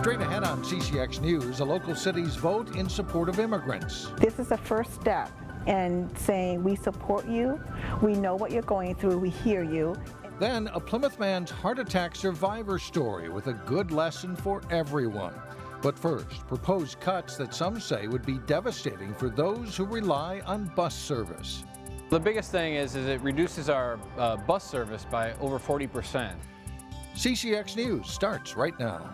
Straight ahead on CCX News, a local city's vote in support of immigrants. This is the first step in saying we support you, we know what you're going through, we hear you. Then a Plymouth man's heart attack survivor story with a good lesson for everyone. But first, proposed cuts that some say would be devastating for those who rely on bus service. The biggest thing is it reduces our bus service by over 40%. CCX News starts right now.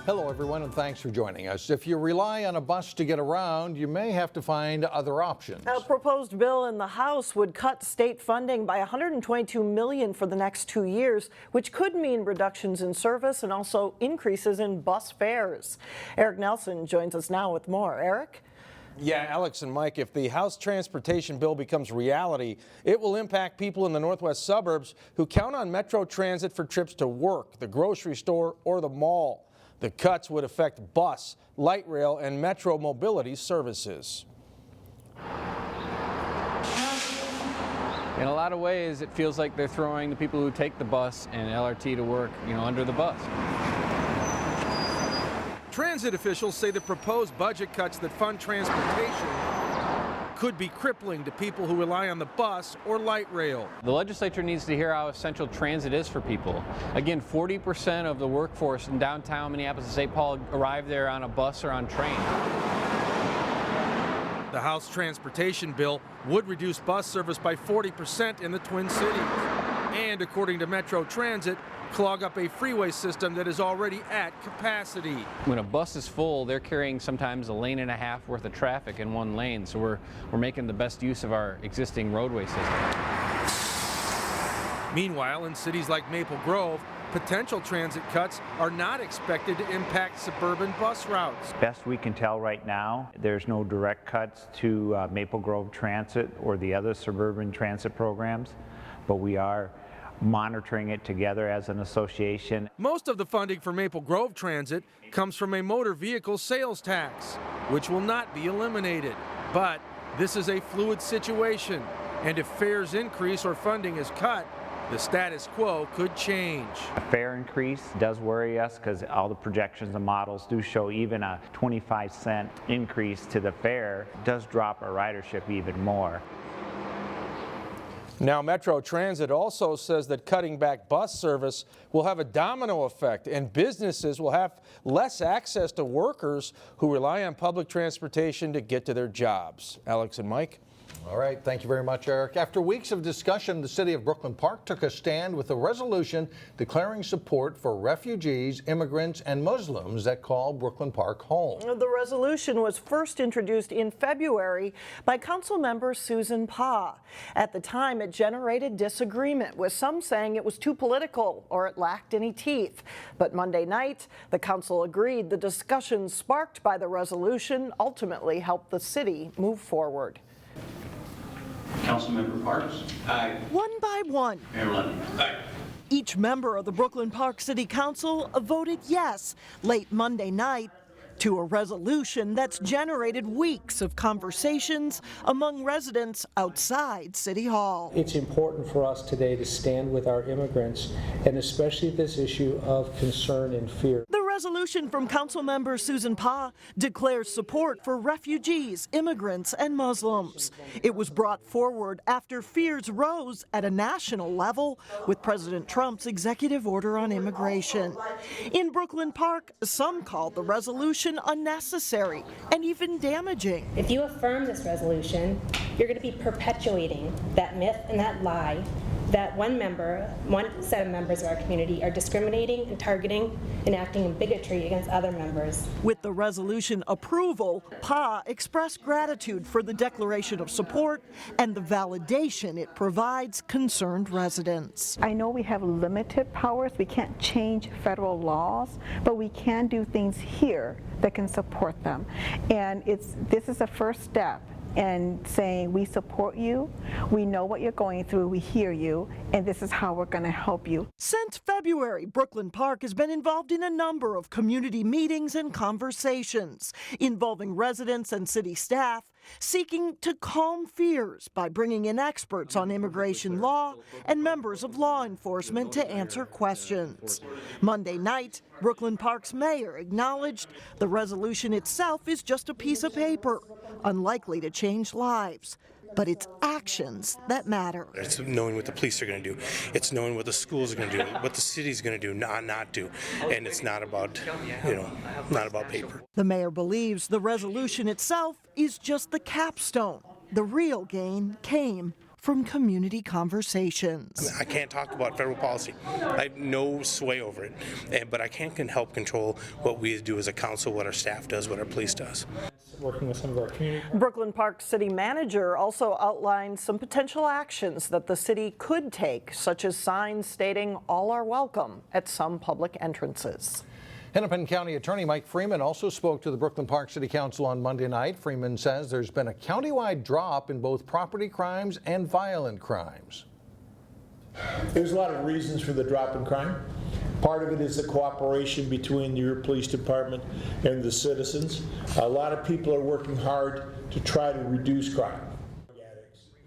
Hello everyone, and thanks for joining us. If you rely on a bus to get around, you may have to find other options. A proposed bill in the House would cut state funding by $122 million for the next 2 years, which could mean reductions in service and also increases in bus fares. Eric Nelson joins us now with more. Eric? Yeah, Alex and Mike, if the House transportation bill becomes reality, it will impact people in the northwest suburbs who count on Metro Transit for trips to work, the grocery store, or the mall. The cuts would affect bus, light rail, and metro mobility services. In a lot of ways, it feels like they're throwing the people who take the bus and LRT to work, under the bus. Transit officials say the proposed budget cuts that fund transportation could be crippling to people who rely on the bus or light rail. The legislature needs to hear how essential transit is for people. Again, 40% of the workforce in downtown Minneapolis and St. Paul arrive there on a bus or on train. The House transportation bill would reduce bus service by 40% in the Twin Cities. And according to Metro Transit, clog up a freeway system that is already at capacity. When a bus is full, they're carrying sometimes a lane and a half worth of traffic in one lane, so we're making the best use of our existing roadway system. Meanwhile, in cities like Maple Grove, potential transit cuts are not expected to impact suburban bus routes. Best we can tell right now, there's no direct cuts to Maple Grove Transit or the other suburban transit programs, but we are monitoring it together as an association. Most of the funding for Maple Grove Transit comes from a motor vehicle sales tax, which will not be eliminated. But this is a fluid situation, and if fares increase or funding is cut, the status quo could change. A fare increase does worry us because all the projections and models do show even a 25-cent increase to the fare does drop our ridership even more. Now, Metro Transit also says that cutting back bus service will have a domino effect, and businesses will have less access to workers who rely on public transportation to get to their jobs. Alex and Mike? All right, thank you very much, Eric. After weeks of discussion, the city of Brooklyn Park took a stand with a resolution declaring support for refugees, immigrants, and Muslims that call Brooklyn Park home. The resolution was first introduced in February by Councilmember Susan Pah. At the time, it generated disagreement, with some saying it was too political or it lacked any teeth. But Monday night, the council agreed the discussions sparked by the resolution ultimately helped the city move forward. Councilmember Parks? Aye. One by one. Mayor Lundy? Aye. Each member of the Brooklyn Park City Council voted yes late Monday night to a resolution that's generated weeks of conversations among residents outside City Hall. It's important for us today to stand with our immigrants, and especially this issue of concern and fear. The resolution from Councilmember Susan Pah declares support for refugees, immigrants, and Muslims. It was brought forward after fears rose at a national level with President Trump's executive order on immigration. In Brooklyn Park, some called the resolution unnecessary and even damaging. If you affirm this resolution, you're going to be perpetuating that myth and that lie that one set of members of our community are discriminating and targeting and acting in bigotry against other members. With the resolution approval, Pah expressed gratitude for the declaration of support and the validation it provides concerned residents. I know we have limited powers. We can't change federal laws, but we can do things here that can support them. And this is a first step in saying we support you, we know what you're going through, we hear you, and this is how we're going to help you. Since February, Brooklyn Park has been involved in a number of community meetings and conversations involving residents and city staff seeking to calm fears by bringing in experts on immigration law and members of law enforcement to answer questions. Monday night, Brooklyn Park's mayor acknowledged the resolution itself is just a piece of paper, unlikely to change lives. But it's actions that matter. It's knowing what the police are going to do. It's knowing what the schools are going to do, what the city's going to do, not do. And it's not about, not about paper. The mayor believes the resolution itself is just the capstone. The real gain came from community conversations. I can't talk about federal policy. I have no sway over it, but I can help control what we do as a council, what our staff does, what our police does. Working with some of our community. Brooklyn Park City Manager also outlined some potential actions that the city could take, such as signs stating all are welcome at some public entrances. Hennepin County Attorney Mike Freeman also spoke to the Brooklyn Park City Council on Monday night. Freeman says there's been a countywide drop in both property crimes and violent crimes. There's a lot of reasons for the drop in crime. Part of it is the cooperation between your police department and the citizens. A lot of people are working hard to try to reduce crime.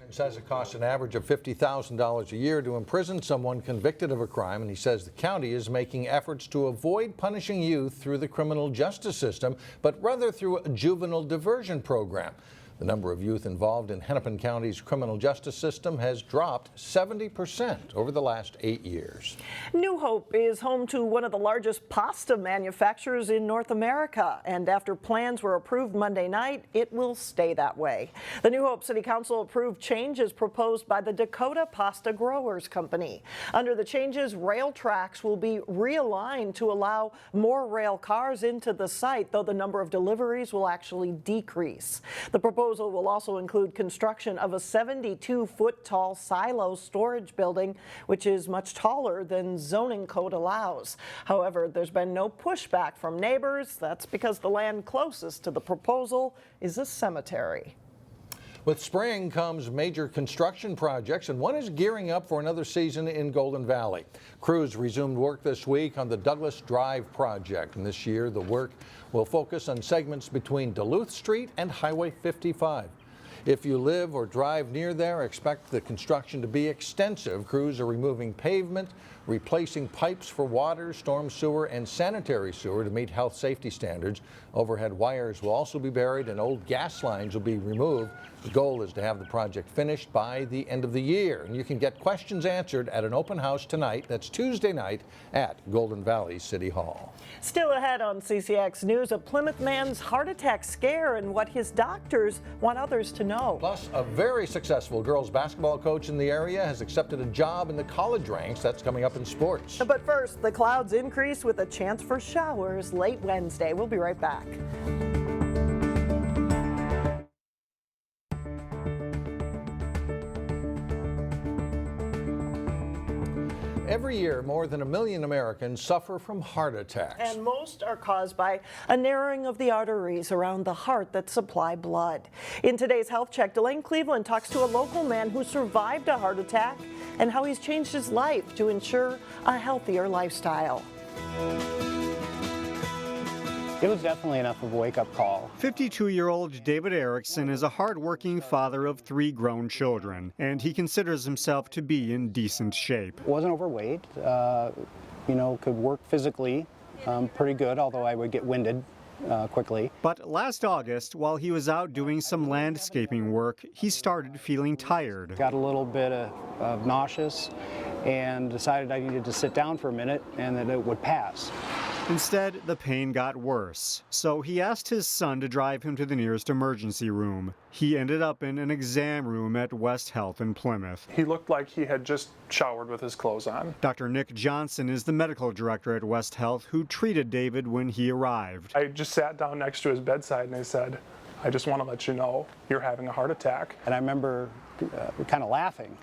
He says it costs an average of $50,000 a year to imprison someone convicted of a crime, and he says the county is making efforts to avoid punishing youth through the criminal justice system, but rather through a juvenile diversion program. The number of youth involved in Hennepin County's criminal justice system has dropped 70% over the last 8 years. New Hope is home to one of the largest pasta manufacturers in North America, and after plans were approved Monday night, it will stay that way. The New Hope City Council approved changes proposed by the Dakota Pasta Growers Company. Under the changes, rail tracks will be realigned to allow more rail cars into the site, though the number of deliveries will actually decrease. The proposal will also include construction of a 72-foot tall silo storage building, which is much taller than zoning code allows. However, there's been no pushback from neighbors. That's because the land closest to the proposal is a cemetery. With spring comes major construction projects, and one is gearing up for another season in Golden Valley. Crews resumed work this week on the Douglas Drive project, and this year the work will focus on segments between Duluth Street and Highway 55. If you live or drive near there, expect the construction to be extensive. Crews are removing pavement, replacing pipes for water, storm sewer, and sanitary sewer to meet health safety standards. Overhead wires will also be buried and old gas lines will be removed. The goal is to have the project finished by the end of the year. And you can get questions answered at an open house tonight. That's Tuesday night at Golden Valley City Hall. Still ahead on CCX News, a Plymouth man's heart attack scare and what his doctors want others to know. Plus, a very successful girls basketball coach in the area has accepted a job in the college ranks. That's coming up in sports. But first, the clouds increase with a chance for showers late Wednesday. We'll be right back. Every year, more than 1 million Americans suffer from heart attacks. And most are caused by a narrowing of the arteries around the heart that supply blood. In today's Health Check, Delane Cleveland talks to a local man who survived a heart attack and how he's changed his life to ensure a healthier lifestyle. It was definitely enough of a wake-up call. 52-year-old David Erickson is a hard-working father of 3 grown children, and he considers himself to be in decent shape. Wasn't overweight, could work physically pretty good, although I would get winded quickly. But last August, while he was out doing some landscaping work, he started feeling tired. Got a little bit of nauseous and decided I needed to sit down for a minute and that it would pass. Instead, the pain got worse, so he asked his son to drive him to the nearest emergency room. He ended up in an exam room at West Health in Plymouth. He looked like he had just showered with his clothes on. Dr. Nick Johnson is the medical director at West Health who treated David when he arrived. I just sat down next to his bedside and I said, I just want to let you know you're having a heart attack. And I remember kind of laughing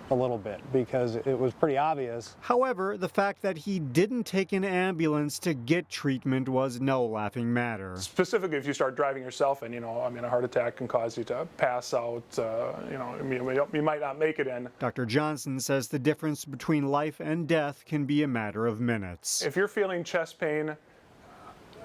a little bit because it was pretty obvious. However, the fact that he didn't take an ambulance to get treatment was no laughing matter. Specifically, if you start driving yourself and, a heart attack can cause you to pass out, you might not make it in. Dr. Johnson says the difference between life and death can be a matter of minutes. If you're feeling chest pain,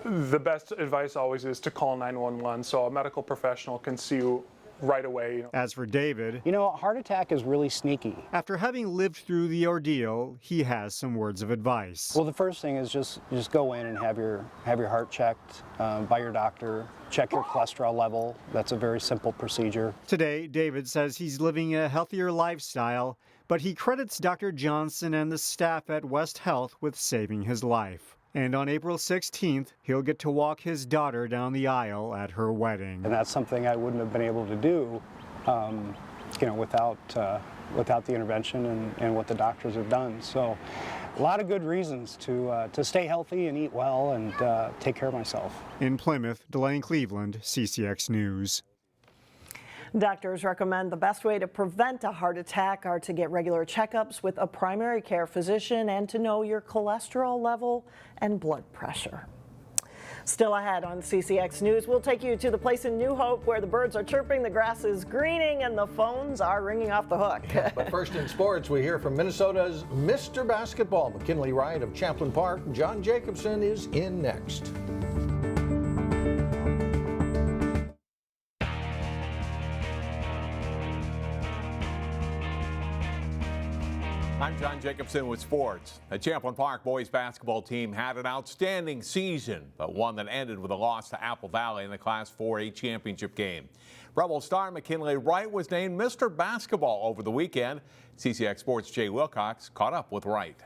The best advice always is to call 911 so a medical professional can see you right away. As for David, You know, a heart attack is really sneaky. after having lived through the ordeal, he has some words of advice. Well, the first thing is just go in and have your heart checked by your doctor. Check your cholesterol level. That's a very simple procedure. Today, David says he's living a healthier lifestyle, but he credits Dr. Johnson and the staff at West Health with saving his life. And on April 16th, he'll get to walk his daughter down the aisle at her wedding. And that's something I wouldn't have been able to do, without the intervention and what the doctors have done. So, a lot of good reasons to stay healthy and eat well and take care of myself. In Plymouth, Delane Cleveland, CCX News. Doctors recommend the best way to prevent a heart attack are to get regular checkups with a primary care physician and to know your cholesterol level and blood pressure. Still ahead on CCX News, we'll take you to the place in New Hope where the birds are chirping, the grass is greening, and the phones are ringing off the hook. But first in sports, we hear from Minnesota's Mr. Basketball. McKinley Wright of Champlin Park. John Jacobson is in next. I'm John Jacobson with sports. The Champlin Park boys basketball team had an outstanding season, but one that ended with a loss to Apple Valley in the Class 4A championship game. Rebel star McKinley Wright was named Mr. Basketball over the weekend. CCX Sports' Jay Wilcox caught up with Wright.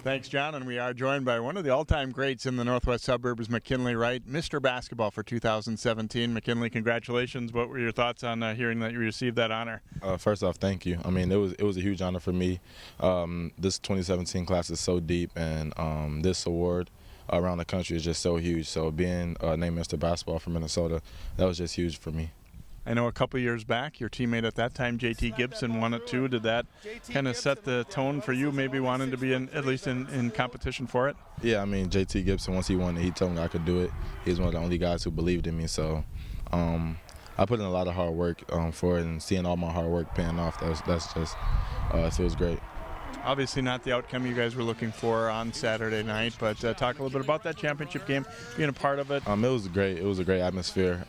Thanks, John, and we are joined by one of the all-time greats in the northwest suburbs, McKinley Wright, Mr. Basketball for 2017. McKinley, congratulations. What were your thoughts on hearing that you received that honor? First off, thank you. I mean, it was a huge honor for me. This 2017 class is so deep, and this award around the country is just so huge. So being named Mr. Basketball for Minnesota, that was just huge for me. I know a couple years back, your teammate at that time, JT Gibson, won it too. Did that kind of set the tone for you, maybe wanting to be at least in competition for it? Yeah, I mean, JT Gibson, once he won it, he told me I could do it. He's one of the only guys who believed in me. So I put in a lot of hard work for it, and seeing all my hard work paying off, that's just, it feels great. Obviously not the outcome you guys were looking for on Saturday night, but talk a little bit about that championship game, being a part of it. It was great. It was a great atmosphere.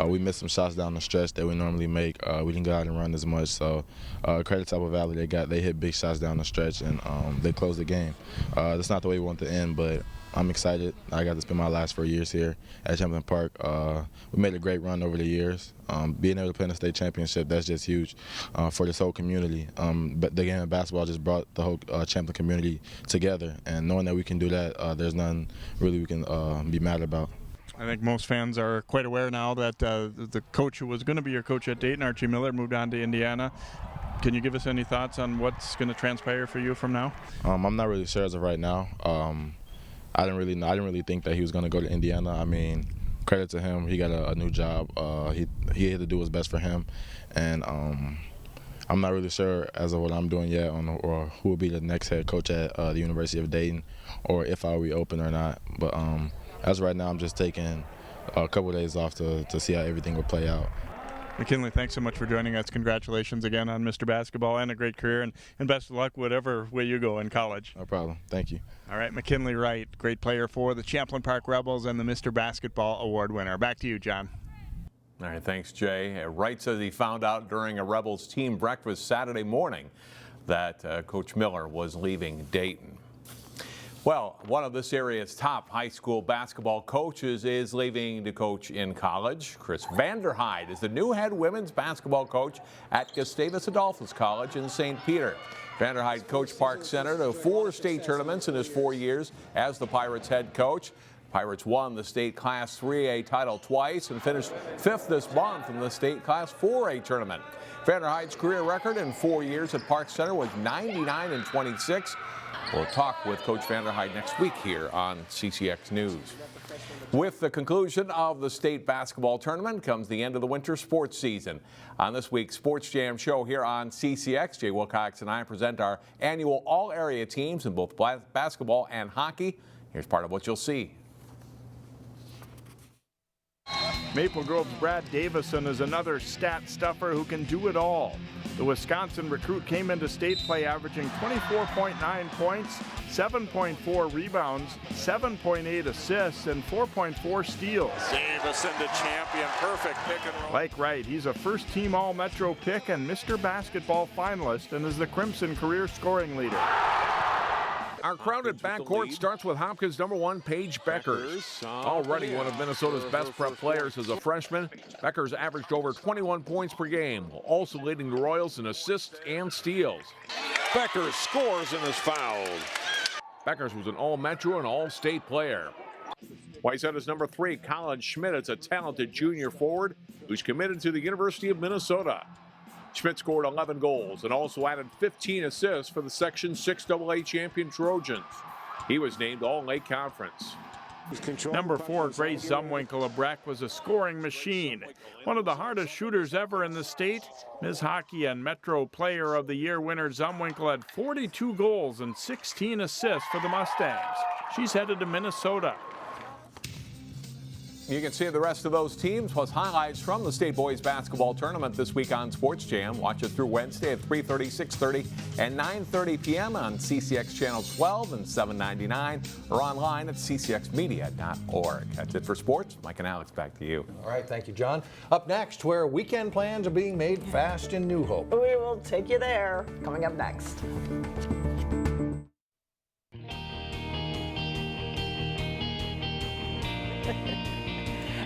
We missed some shots down the stretch that we normally make. We didn't go out and run as much, so credit to Apple Valley. They hit big shots down the stretch, and they closed the game. That's not the way we want to end, but I'm excited. I got to spend my last 4 years here at Champlin Park. We made a great run over the years. Being able to play in the state championship, that's just huge for this whole community. But the game of basketball just brought the whole Champlin community together, and knowing that we can do that, there's nothing really we can be mad about. I think most fans are quite aware now that the coach who was going to be your coach at Dayton, Archie Miller, moved on to Indiana. Can you give us any thoughts on what's going to transpire for you from now? I'm not really sure as of right now. I didn't really think that he was going to go to Indiana. I mean, credit to him. He got a new job. He had to do what's best for him, and I'm not really sure as of what I'm doing yet or who will be the next head coach at the University of Dayton, or if I'll reopen or not. But as of right now, I'm just taking a couple of days off to see how everything will play out. McKinley, thanks so much for joining us. Congratulations again on Mr. Basketball and a great career, and best of luck whatever way you go in college. No problem. Thank you. All right, McKinley Wright, great player for the Champlin Park Rebels and the Mr. Basketball Award winner. Back to you, John. All right, thanks, Jay. Wright says he found out during a Rebels team breakfast Saturday morning that Coach Miller was leaving Dayton. Well, one of this area's top high school basketball coaches is leaving to coach in college. Chris Vanderhyde is the new head women's basketball coach at Gustavus Adolphus College in St. Peter. Vanderhyde coached Park Center to 4 state tournaments in his 4 years as the Pirates head coach. Pirates won the state Class 3A title twice and finished 5th this month in the state Class 4A tournament. Vanderhyde's career record in 4 years at Park Center was 99-26. We'll talk with Coach Vanderhyde next week here on CCX News. With the conclusion of the state basketball tournament comes the end of the winter sports season. On this week's Sports Jam show here on CCX, Jay Wilcox and I present our annual all-area teams in both basketball and hockey. Here's part of what you'll see. Maple Grove's Brad Davison is another stat stuffer who can do it all. The Wisconsin recruit came into state play averaging 24.9 points, 7.4 rebounds, 7.8 assists, and 4.4 steals. Davison to champion, perfect pick and roll. Like Wright, he's a first-team All-Metro pick and Mr. Basketball finalist and is the Crimson career scoring leader. Our crowded backcourt starts with Hopkins' #1, Paige Beckers. Already one of Minnesota's best prep players as a freshman, Beckers averaged over 21 points per game, while also leading the Royals in assists and steals. Beckers scores and is fouled. Beckers was an All-Metro and All-State player. Wayzata's #3, Colin Schmidt, is a talented junior forward who's committed to the University of Minnesota. Schmidt scored 11 goals and also added 15 assists for the Section 6AA champion Trojans. He was named All-Lake Conference. #4, Grace Zumwinkle of Breck was a scoring machine. One of the hardest shooters ever in the state. Ms. Hockey and Metro Player of the Year winner Zumwinkle had 42 goals and 16 assists for the Mustangs. She's headed to Minnesota. You can see the rest of those teams plus highlights from the state boys basketball tournament this week on Sports Jam. Watch it through Wednesday at 3:30, 6:30, and 9:30 p.m. on CCX Channel 12 and 799 or online at ccxmedia.org. That's it for sports. Mike and Alex, back to you. All right, thank you, John. Up next, where weekend plans are being made fast in New Hope. We will take you there. Coming up next.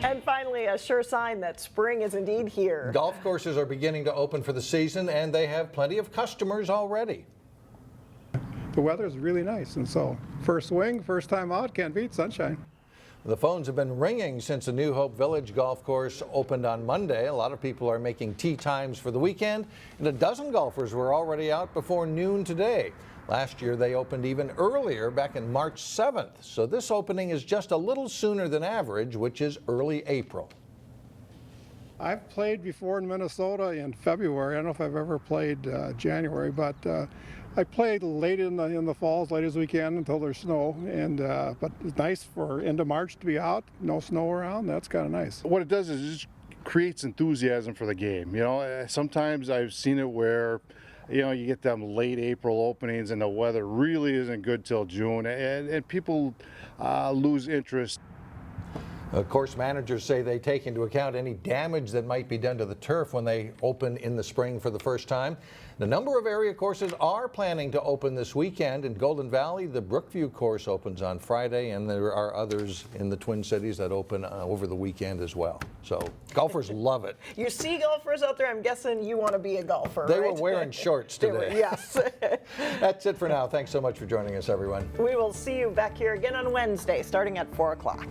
And finally, a sure sign that spring is indeed here. Golf courses are beginning to open for the season, and they have plenty of customers already. The weather is really nice, and so first swing, first time out, can't beat sunshine. The phones have been ringing since the New Hope Village golf course opened on Monday. A lot of people are making tee times for the weekend, and a dozen golfers were already out before noon today. Last year, they opened even earlier, back in March 7th. So this opening is just a little sooner than average, which is early April. I've played before in Minnesota in February. I don't know if I've ever played January, but I played late in the falls, late as we can until there's snow. And but it's nice for end of March to be out, no snow around. That's kind of nice. What it does is it just creates enthusiasm for the game. You know, sometimes I've seen it where, you know, you get them late April openings and the weather really isn't good till June, and people lose interest. Course managers say they take into account any damage that might be done to the turf when they open in the spring for the first time. A number of area courses are planning to open this weekend. In Golden Valley, the Brookview course opens on Friday, and there are others in the Twin Cities that open over the weekend as well. So golfers love it. You see golfers out there, I'm guessing you want to be a golfer, They right? were wearing shorts today. Yes. That's it for now. Thanks so much for joining us, everyone. We will see you back here again on Wednesday, starting at 4 o'clock.